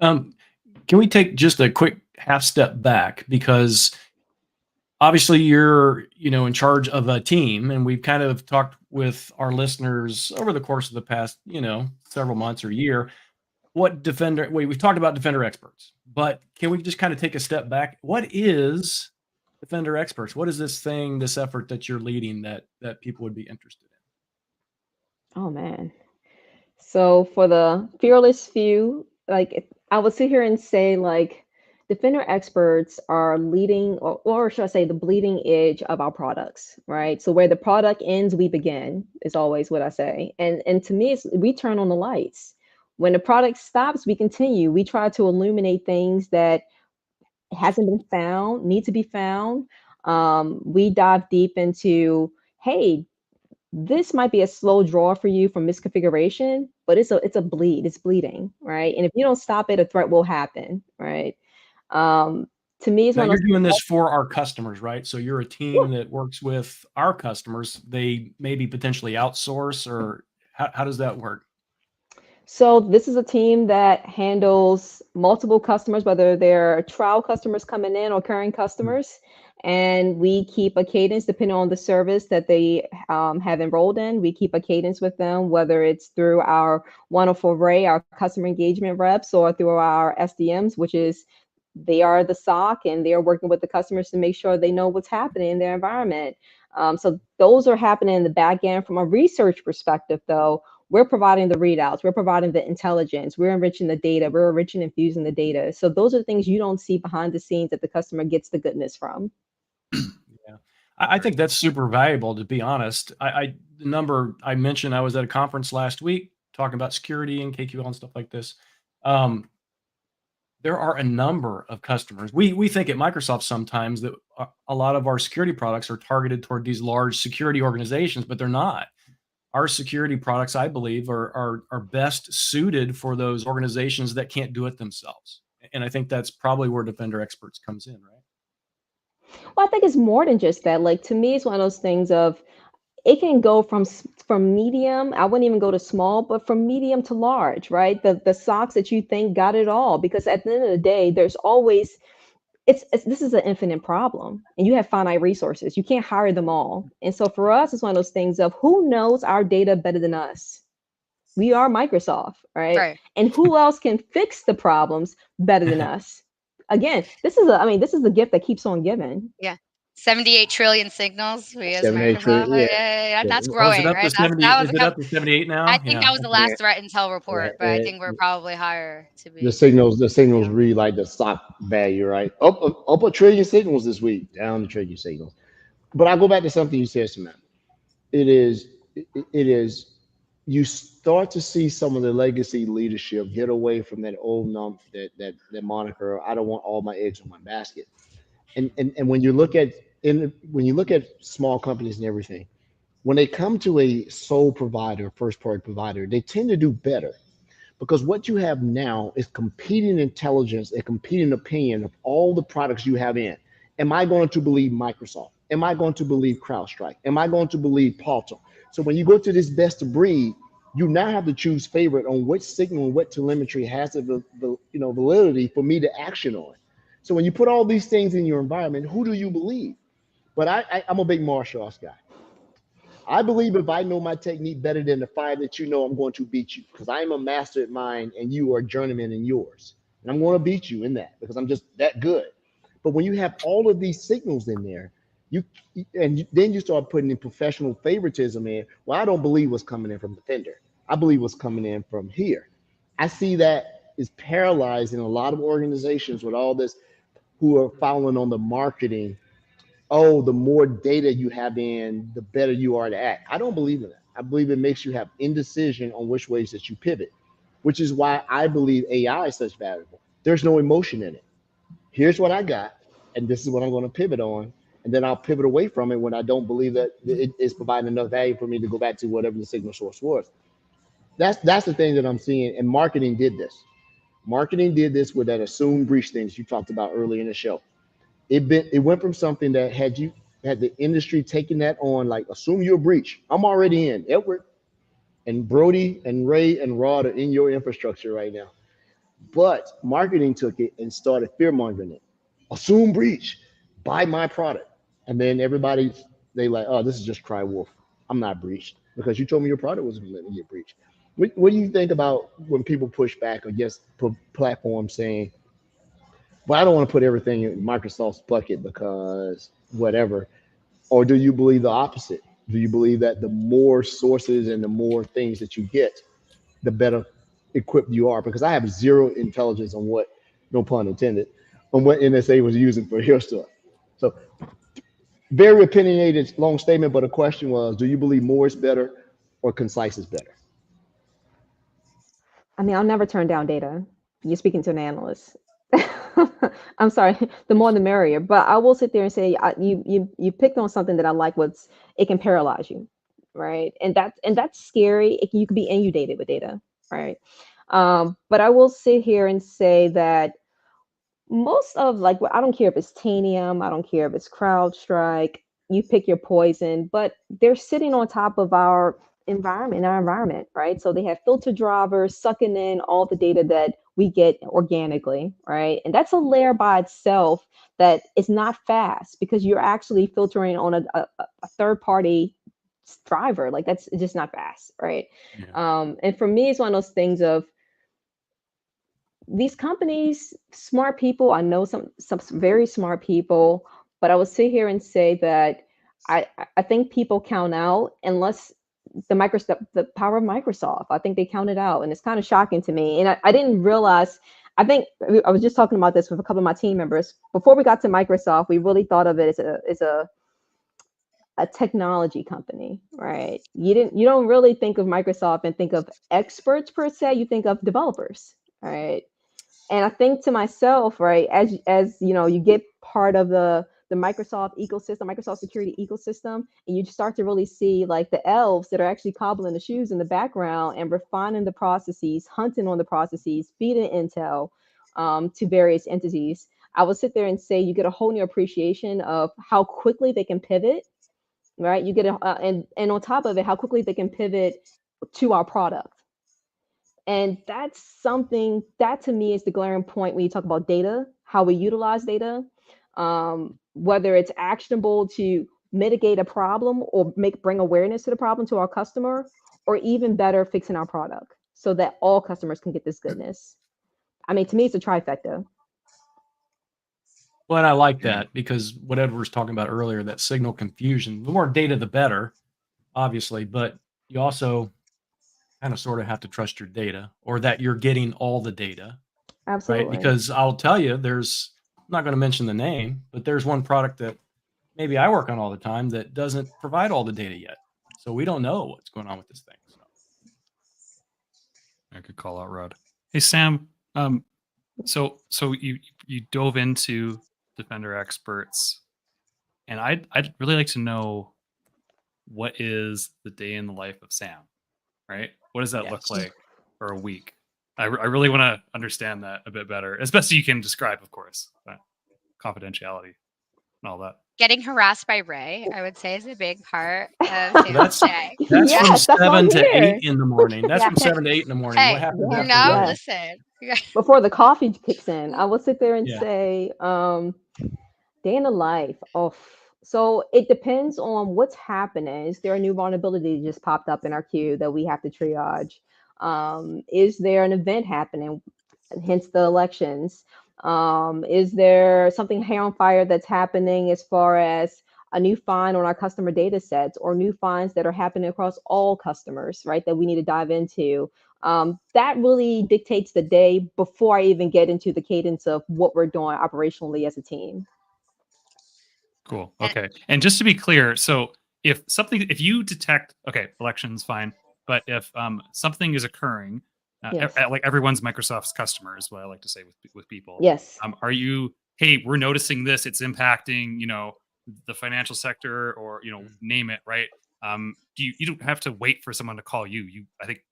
Can we take just a quick half step back, because obviously you're, in charge of a team, and we've kind of talked with our listeners over the course of the past, several months or year, we've talked about Defender Experts, but can we just kind of take a step back? What is Defender Experts? What is this effort that you're leading that people would be interested in? Oh man. So for the fearless few, like I would sit here and say like Defender Experts are leading, or should I say the bleeding edge of our products, right? So where the product ends, we begin is always what I say. And to me, we turn on the lights. When the product stops, we continue. We try to illuminate things that hasn't been found, need to be found. We dive deep into, hey, this might be a slow draw for you from misconfiguration, but it's a bleed. It's bleeding, right? And if you don't stop it, a threat will happen, right? Um, to me, it's Now one of you're those. doing this for our customers, right? So you're a Yeah. team that works with our customers. They maybe potentially outsource, or how does that work? So this is a team that handles multiple customers, whether they're trial customers coming in or current customers. And we keep a cadence depending on the service that they have enrolled in. We keep a cadence with them, whether it's through our wonderful array, our customer engagement reps, or through our SDMs, which is they are the SOC and they are working with the customers to make sure they know what's happening in their environment. So those are happening in the back end. From a research perspective, though, we're providing the readouts, we're providing the intelligence, we're enriching the data, we're enriching and fusing the data. So those are things you don't see behind the scenes that the customer gets the goodness from. Yeah, I think that's super valuable, to be honest. The number I mentioned, I was at a conference last week talking about security and KQL and stuff like this. There are a number of customers. We think at Microsoft sometimes that a lot of our security products are targeted toward these large security organizations, but they're not. Our security products, I believe, are best suited for those organizations that can't do it themselves. And I think that's probably where Defender Experts comes in, right? Well, I think it's more than just that. Like to me, it's one of those things of it can go from medium. I wouldn't even go to small, but from medium to large, right? The socks that you think got it all, because at the end of the day, there's always it's this is an infinite problem and you have finite resources. You can't hire them all. And so for us, it's one of those things of who knows our data better than us? We are Microsoft, right? Right. And who else can fix the problems better than us? Again, this is the gift that keeps on giving. Yeah. 78 trillion signals. We as 78 Microsoft. trillion. Yeah, and that's Oh, is it growing, up to right? 70? That was Is a it up couple. to 78 I now? think Yeah. that was the Yeah, last threat intel report, but I think we're probably higher to the be. signals Yeah. read like the stock value, right? Up a trillion signals this week, down a trillion signals. But I go back to something you said, Samantha. It is you start to see some of the legacy leadership get away from that old that moniker. I don't want all my eggs in one basket. And when you look at small companies and everything, when they come to a sole provider, first party provider, they tend to do better because what you have now is competing intelligence and competing opinion of all the products you have in. Am I going to believe Microsoft? Am I going to believe CrowdStrike? Am I going to believe Palto? So when you go to this best of breed, you now have to choose favorite on which signal and what telemetry has the validity for me to action on. So when you put all these things in your environment, who do you believe? But I'm a big martial arts guy. I believe if I know my technique better than the five that you know, I'm going to beat you because I'm a master at mine and you are a journeyman in yours. And I'm going to beat you in that because I'm just that good. But when you have all of these signals in there, then you start putting in professional favoritism in. Well, I don't believe what's coming in from the vendor. I believe what's coming in from here. I see that is paralyzed in a lot of organizations with all this who are following on the marketing. Oh, the more data you have in, the better you are to act. I don't believe in that. I believe it makes you have indecision on which ways that you pivot, which is why I believe AI is such valuable. There's no emotion in it. Here's what I got, and this is what I'm going to pivot on. And then I'll pivot away from it when I don't believe that it is providing enough value for me to go back to whatever the signal source was. That's the thing that I'm seeing. And marketing did this. Marketing did this with that assumed breach things you talked about earlier in the show. It went from something that had the industry taking that on, like assume you're a breach. I'm already in. Edward and Brody and Ray and Rod are in your infrastructure right now. But marketing took it and started fear mongering it. Assume breach, buy my product. And then they like, oh, this is just cry wolf. I'm not breached because you told me your product was going to get breached. What do you think about when people push back against platforms saying, well, I don't want to put everything in Microsoft's bucket because whatever? Or do you believe the opposite? Do you believe that the more sources and the more things that you get, the better equipped you are? Because I have zero intelligence on what, no pun intended, on what NSA was using for your stuff. So very opinionated, long statement, but the question was, do you believe more is better or concise is better? I mean, I'll never turn down data. You're speaking to an analyst. I'm sorry, the more the merrier. But I will sit there and say, you picked on something that I like. It can paralyze you, right? And that's scary. You can be inundated with data, right? But I will sit here and say that most of, like, I don't care if it's Tanium, I don't care if it's CrowdStrike, you pick your poison, but they're sitting on top of our environment, right? So they have filter drivers sucking in all the data that we get organically, right? And that's a layer by itself that is not fast because you're actually filtering on a third party driver. Like, that's just not fast, right? Yeah. And for me, it's one of those things of these companies, smart people. I know some very smart people, but I would sit here and say that I think people count out unless the power of Microsoft. I think they count it out, and it's kind of shocking to me. And I didn't realize. I think I was just talking about this with a couple of my team members before we got to Microsoft. We really thought of it as a technology company, right? You don't really think of Microsoft and think of experts per se. You think of developers, right? And I think to myself, right, as you know, you get part of the Microsoft ecosystem, Microsoft security ecosystem, and you start to really see like the elves that are actually cobbling the shoes in the background and refining the processes, hunting on the processes, feeding intel to various entities. I would sit there and say you get a whole new appreciation of how quickly they can pivot, right? You get and on top of it, how quickly they can pivot to our product. And that's something that to me is the glaring point when you talk about data, how we utilize data, whether it's actionable to mitigate a problem or bring awareness to the problem to our customer, or even better, fixing our product so that all customers can get this goodness. I mean, to me, it's a trifecta. Well, and I like that because what Edward was talking about earlier, that signal confusion, the more data, the better, obviously, but you also kind of sort of have to trust your data or that you're getting all the data. Absolutely. Right? Because I'll tell you, I'm not going to mention the name, but there's one product that maybe I work on all the time that doesn't provide all the data yet. So we don't know what's going on with this thing. I could call out Rod. Hey, Sam. So you dove into Defender Experts, and I'd really like to know what is the day in the life of Sam, right? What does that look like for a week? I really want to understand that a bit better, as best as you can describe, of course, confidentiality and all that. Getting harassed by Ray, I would say, is a big part of Sam's day. That's Yes, from that's why I'm 7 to here. 8 in the morning. That's from Yes. 7 to 8 in the morning. What Hey, happens Yes, after Ray? listen. Before the coffee kicks in, I will sit there and Yeah. say, day in the life. Oh, so it depends on what's happening. Is there a new vulnerability that just popped up in our queue that we have to triage? Is there an event happening? Hence the elections. Is there something hair on fire that's happening as far as a new find on our customer data sets or new finds that are happening across all customers, right? That we need to dive into. That really dictates the day before I even get into the cadence of what we're doing operationally as a team. Cool. Okay. And just to be clear, so if you detect, okay, elections, fine. But if something is occurring, Yes. like everyone's Microsoft's customer is what I like to say with people. Yes. Are you, hey, we're noticing this, it's impacting, the financial sector or, name it, right? You don't have to wait for someone to call you. I think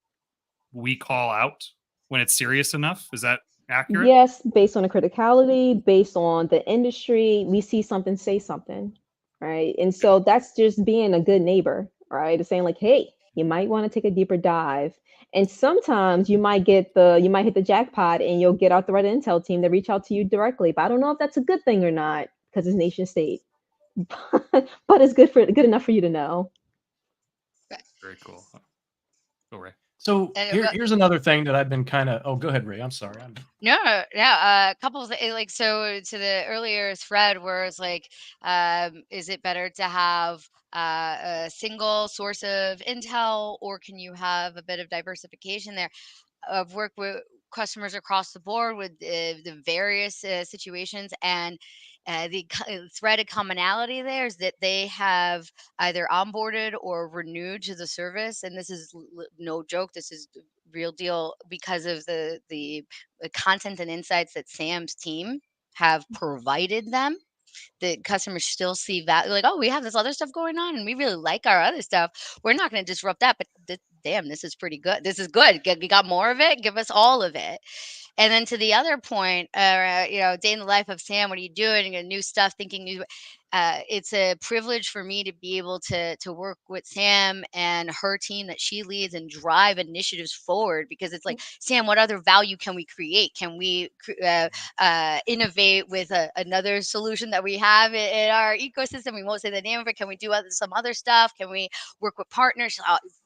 we call out when it's serious enough. Is that accurate? Yes, based on the criticality, based on the industry, we see something, say something, right? And so that's just being a good neighbor, right? It's saying like, hey, you might want to take a deeper dive. And sometimes you might hit the jackpot and you'll get our threat intel team to reach out to you directly. But I don't know if that's a good thing or not because it's nation state. But it's good enough for you to know. Very cool. Go Ray. So here's another thing that I've been kind of. Oh, go ahead, Ray. I'm sorry. No. A couple of like, so to the earlier thread where it's like, is it better to have a single source of intel, or can you have a bit of diversification there? I've worked with customers across the board with the various situations, and the threaded commonality there is that they have either onboarded or renewed to the service, and this is no joke. This is real deal because of the content and insights that Sam's team have provided them. The customers still see that, like, oh, we have this other stuff going on and we really like our other stuff. We're not going to disrupt that, but damn, this is pretty good. This is good. You got more of it? Give us all of it. And then to the other point, day in the life of Sam, what are you doing? New stuff, thinking new. It's a privilege for me to be able to work with Sam and her team that she leads and drive initiatives forward, because it's like, Sam, what other value can we create? Can we innovate with another solution that we have in our ecosystem? We won't say the name of it. Can we do some other stuff? Can we work with partners?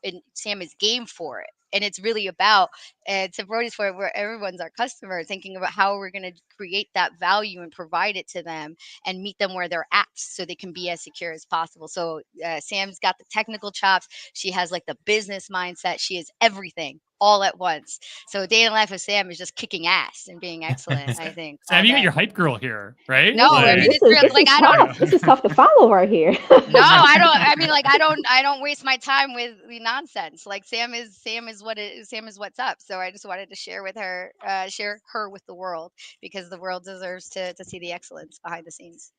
And Sam is game for it. And it's really about, to Brody's point, where everyone's our customer, thinking about how we're going to create that value and provide it to them and meet them where they're at so they can be as secure as possible. So Sam's got the technical chops. She has like the business mindset. She is everything all at once. So day in the life of Sam is just kicking ass and being excellent, I think. Sam, you got your hype girl here, right? No, like, I mean, it's real. Like, I don't. This is tough to follow right here. No, I don't. I mean, like, I don't waste my time with the nonsense. Like, Sam is what's up. So I just wanted to share her with the world, because the world deserves to see the excellence behind the scenes.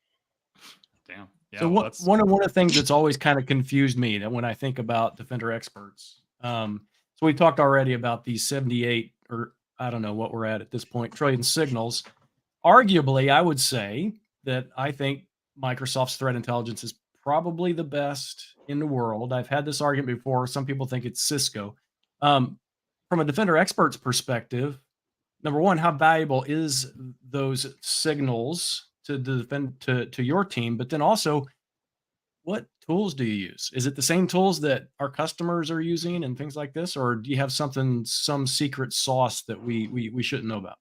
Damn. Yeah, so one of the things that's always kind of confused me, that when I think about Defender experts, so we talked already about these 78, or I don't know what we're at this point, trillion signals. Arguably, I would say that I think Microsoft's threat intelligence is probably the best in the world. I've had this argument before. Some people think it's Cisco. From a Defender expert's perspective, number one, how valuable is those signals to defend to your team? But then also, what tools do you use? Is it the same tools that our customers are using and things like this, or do you have some secret sauce that we shouldn't know about?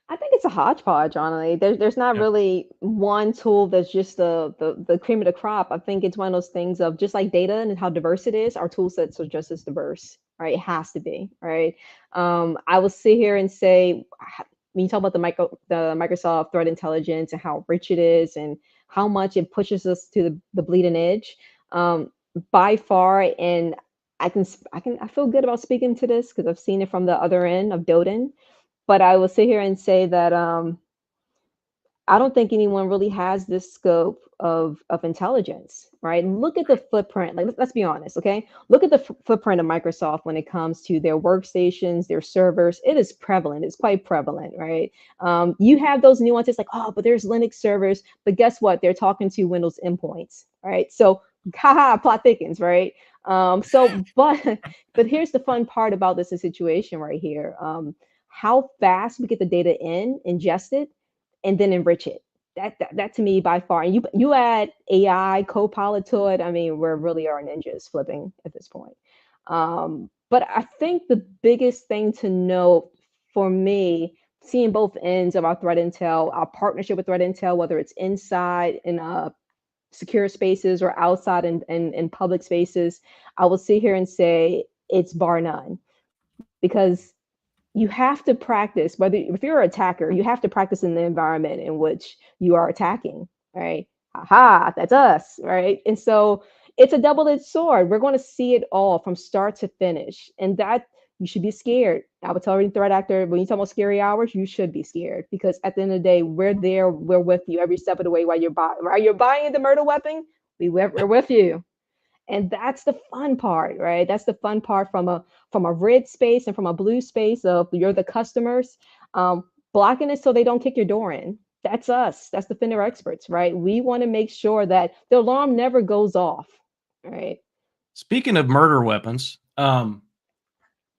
I think it's a hodgepodge, honestly. There's not really one tool that's just the cream of the crop. I think it's one of those things of, just like data and how diverse it is, our tool sets are just as diverse, right? It has to be, right? I will sit here and say, when you talk about the Microsoft threat intelligence and how rich it is and how much it pushes us to the bleeding edge, by far, and I feel good about speaking to this because I've seen it from the other end of Doden. But I will sit here and say that I don't think anyone really has this scope of intelligence, right? Look at the footprint. Like, let's be honest, okay? Look at the footprint of Microsoft when it comes to their workstations, their servers. It is prevalent. It's quite prevalent, right? You have those nuances like, oh, but there's Linux servers, but guess what? They're talking to Windows endpoints, right? So, haha, plot thickens, right? But here's the fun part about this situation right here. How fast we get the data in, ingest it, and then enrich it. That to me by far. And you add AI, Copilot to it. I mean, we're really are ninjas flipping at this point. But I think the biggest thing to note for me, seeing both ends of our threat intel, our partnership with threat intel, whether it's inside in secure spaces or outside in public spaces, I will sit here and say it's bar none, because you have to practice, whether if you're an attacker, you have to practice in the environment in which you are attacking, right? Aha, that's us, right? And so it's a double-edged sword. We're going to see it all from start to finish, and that you should be scared. I would tell every threat actor, when you talk about scary hours, you should be scared, because at the end of the day, we're there, we're with you every step of the way while you're buying the murder weapon. We're with you. And that's the fun part, right? That's the fun part from a red space and from a blue space of you're the customers, blocking it so they don't kick your door in. That's us. That's Defender experts, right? We want to make sure that the alarm never goes off, right? Speaking of murder weapons, one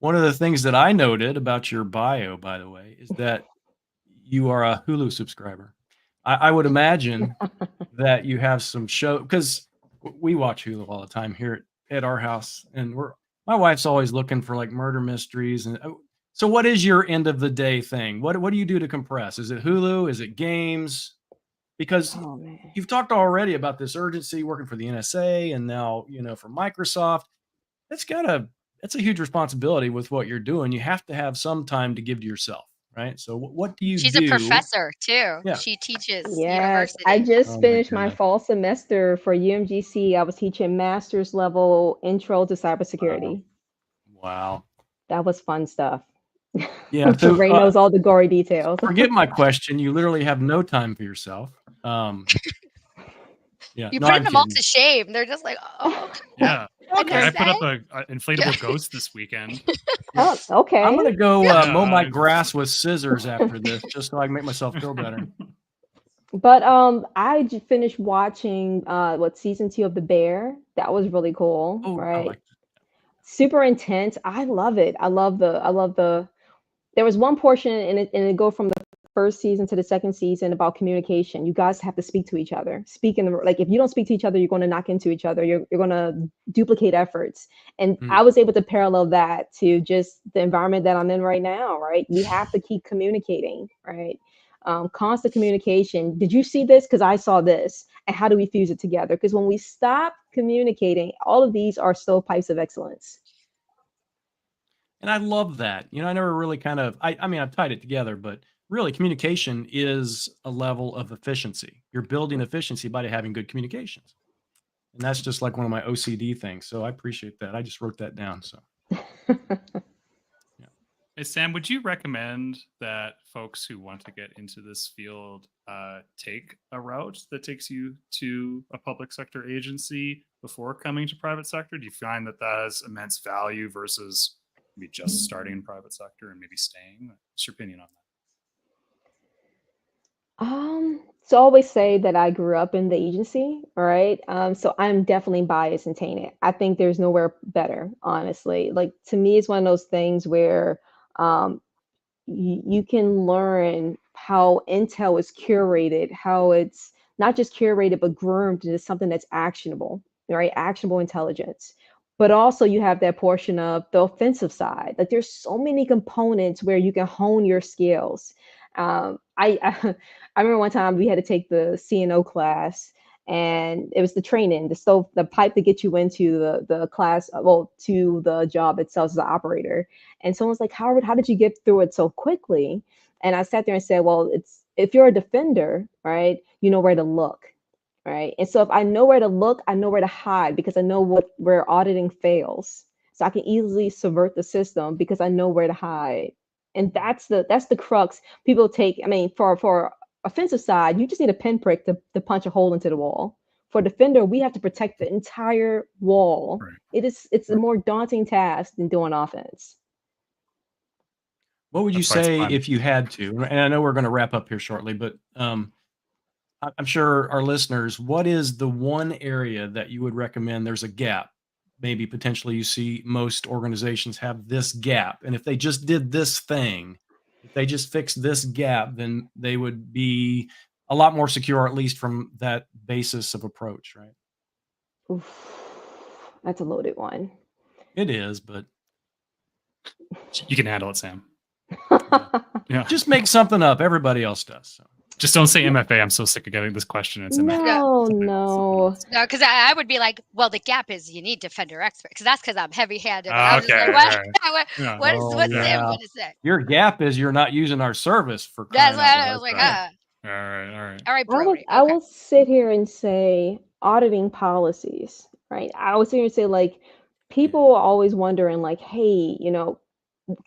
of the things that I noted about your bio, by the way, is that you are a Hulu subscriber. I would imagine that you have some show, because we watch Hulu all the time here at our house, and my wife's always looking for like murder mysteries. And so what is your end of the day thing? What do you do to compress? Is it Hulu? Is it games? Because you've talked already about this urgency working for the NSA and now, for Microsoft. That's a huge responsibility with what you're doing. You have to have some time to give to yourself, right? So what do you do? She's a professor too. Yeah. She teaches Yes, university. I just finished my fall semester for UMGC. I was teaching master's level intro to cybersecurity. Wow. That was fun stuff. Yeah. So Ray knows all the gory details. Forget my question. You literally have no time for yourself. Yeah. You're putting them all to shame. They're just like, oh. Yeah. Okay. I put up an inflatable ghost this weekend. Oh, okay. I'm gonna go mow my grass with scissors after this, just so I can make myself feel better. But I finished watching season 2 of The Bear. That was really cool, right? Super intense. I love it. I love the. There was one portion and it go from the first season to the second season about communication. You guys have to speak to each other. If you don't speak to each other, you're going to knock into each other. You're going to duplicate efforts. And I was able to parallel that to just the environment that I'm in right now, right? We have to keep communicating, right? Constant communication. Did you see this? Because I saw this. And how do we fuse it together? Because when we stop communicating, all of these are stovepipes of excellence. And I love that. I never really I've tied it together, but really communication is a level of efficiency. You're building efficiency by having good communications. And that's just like one of my OCD things. So I appreciate that. I just wrote that down. So. Yeah. Hey, Sam, would you recommend that folks who want to get into this field take a route that takes you to a public sector agency before coming to private sector? Do you find that has immense value versus maybe just starting in private sector and maybe staying? What's your opinion on that? So I always say that I grew up in the agency, right? So I'm definitely biased and tainted. I think there's nowhere better, honestly. Like, to me, it's one of those things where you can learn how intel is curated, how it's not just curated, but groomed into something that's actionable, right? Actionable intelligence. But also you have that portion of the offensive side. Like, there's so many components where you can hone your skills. I remember one time we had to take the CNO class, and it was the training, the pipe to get you into the class, to the job itself as an operator. And someone's like, Howard, how did you get through it so quickly? And I sat there and said, well, if you're a defender, right, you know where to look. Right. And so if I know where to look, I know where to hide, because I know where auditing fails. So I can easily subvert the system because I know where to hide. And that's the crux. People take, for offensive side, you just need a pinprick to punch a hole into the wall. For defender, we have to protect the entire wall. Right. It's a more daunting task than doing offense. What would you That's why it's say fun. if you had to? And I know we're going to wrap up here shortly, but I'm sure our listeners, what is the one area that you would recommend there's a gap? Maybe potentially you see most organizations have this gap. And if they just did this thing, if they just fixed this gap, then they would be a lot more secure, at least from that basis of approach, right? Oof, that's a loaded one. It is, but You can handle it, Sam. Yeah. just make something up. Everybody else does. So. Just don't say MFA. I'm so sick of getting this question. It's MFA. No. No, because I would be like, well, the gap is you need defender expert, because that's because I'm heavy-handed. But I'm just Okay, like, what? right. Yeah. What's yeah. Sam going to say? Your gap is you're not using our service for That's crying why out I loud. was like, all right, Brody. I will sit here and say auditing policies, right? I will sit here and say, like, people are always wondering, like, hey,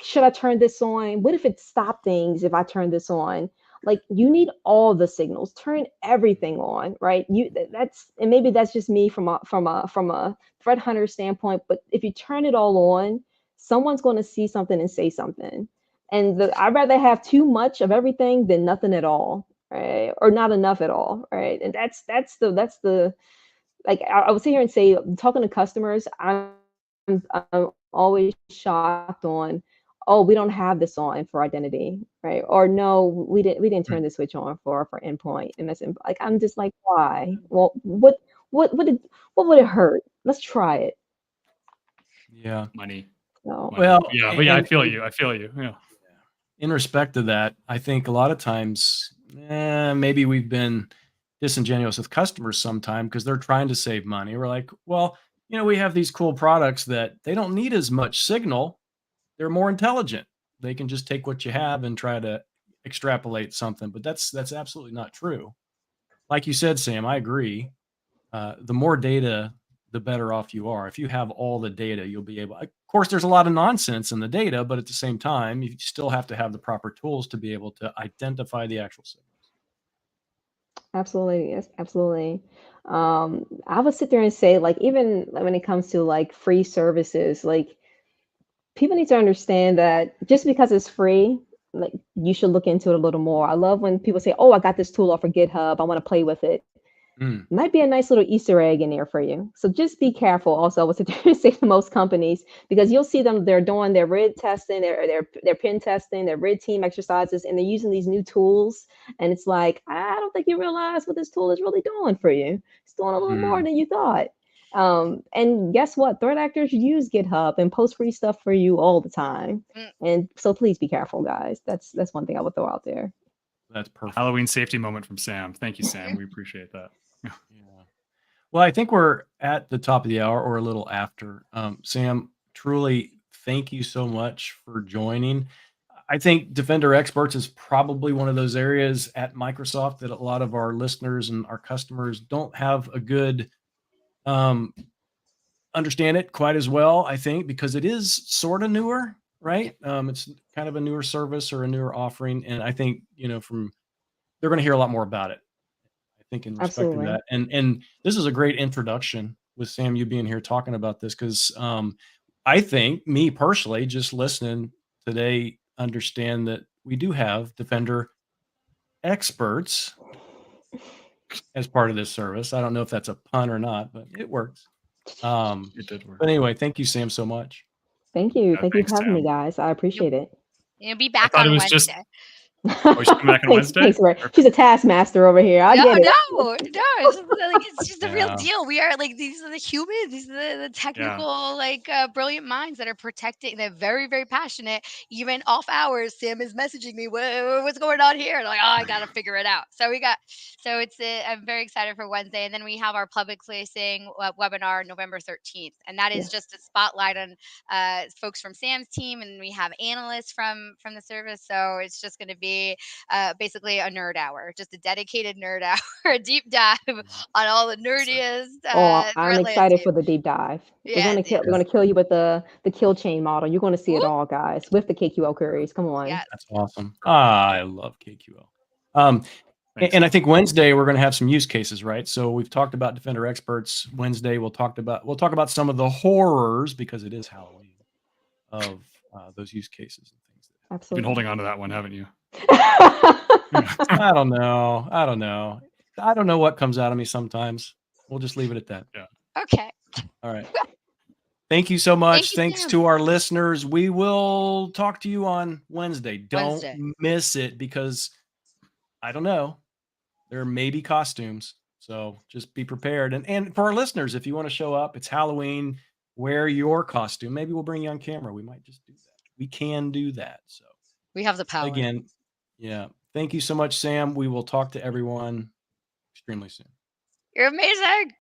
should I turn this on? What if it stopped things if I turn this on? Like, you need all the signals, turn everything on, right? And maybe that's just me from a threat hunter standpoint, but if you turn it all on, someone's going to see something and say something. And I'd rather have too much of everything than nothing at all, right? Or not enough at all, right? And that's the like I would sit here and say, talking to customers, I'm always shocked on, oh, we don't have this on for identity, right? Or no, we didn't turn the switch on for endpoint. And that's like, I'm just like, why? Well, what would it hurt? Let's try it. Yeah. Money. So, well, yeah, but yeah, I feel you. Yeah. In respect to that, I think a lot of times, maybe we've been disingenuous with customers sometime because they're trying to save money. We're like, well, we have these cool products that they don't need as much signal. They're more intelligent. They can just take what you have and try to extrapolate something. But that's absolutely not true. Like you said, Sam, I agree. The more data, the better off you are. If you have all the data, you'll be able. Of course, there's a lot of nonsense in the data, but at the same time, you still have to have the proper tools to be able to identify the actual signals. absolutely, yes, absolutely. I would sit there and say, like, even when it comes to like free services, like, people need to understand that just because it's free, like, you should look into it a little more. I love when people say, oh, I got this tool off of GitHub, I want to play with it. Might be a nice little Easter egg in there for you. So just be careful also what to say to most companies, because you'll see them, they're doing their RID testing, their pen testing, their RID team exercises, and they're using these new tools. And it's like, I don't think you realize what this tool is really doing for you. It's doing a little more than you thought. And guess what? Threat actors use GitHub and post free stuff for you all the time. And so please be careful, guys. That's one thing I would throw out there. That's perfect. Halloween safety moment from Sam. Thank you, Sam. We appreciate that. Yeah. Well, I think we're at the top of the hour or a little after. Sam, truly, thank you so much for joining. I think Defender Experts is probably one of those areas at Microsoft that a lot of our listeners and our customers don't have a good understand it quite as well, I think, because it is sort of newer, right? It's kind of a newer service or a newer offering. And I think, they're going to hear a lot more about it. I think in respect to that. And this is a great introduction with Sam, you being here talking about this, because I think, me personally, just listening today, understand that we do have Defender Experts as part of this service. I don't know if that's a pun or not, but it works. It did work. But anyway, thank you, Sam, so much. Thank you. Yeah, Thank you thanks, for having me, Sam. guys. I appreciate it. You'll be back thought on it was Wednesday. just- Oh, she's coming back on Wednesday? Thanks, Ray. She's a taskmaster over here. I get it. No, it's just the real deal. We are like, these are the humans, these are the technical, brilliant minds that are protecting. They're very, very passionate. Even off hours, Sam is messaging me, what's going on here? And I'm like, I gotta figure it out. So I'm very excited for Wednesday, and then we have our public facing webinar November 13th, and that is just a spotlight on folks from Sam's team, and we have analysts from the service. So it's just going to be basically a nerd hour, just a dedicated nerd hour, a deep dive on all the nerdiest. I'm excited for the deep dive. Yeah, we're gonna kill you with the kill chain model. You're gonna see it all, guys, with the KQL queries. Come on. Yes. That's awesome. I love KQL. And I think Wednesday we're going to have some use cases, right? So we've talked about Defender Experts. Wednesday we'll talk about some of the horrors, because it is Halloween, of those use cases and things. Absolutely. You've been holding on to that one, haven't you? I don't know. I don't know what comes out of me sometimes. We'll just leave it at that. Yeah. Okay. All right. Thank you so much. Thank you, Thanks Sam. to our listeners. We will talk to you on Wednesday. Don't Wednesday. miss it, because I don't know. There may be costumes. So just be prepared. And for our listeners, if you want to show up, it's Halloween, wear your costume. Maybe we'll bring you on camera. We might just do that. We can do that. So We have the power. again, yeah. Thank you so much, Sam. We will talk to everyone extremely soon. You're amazing.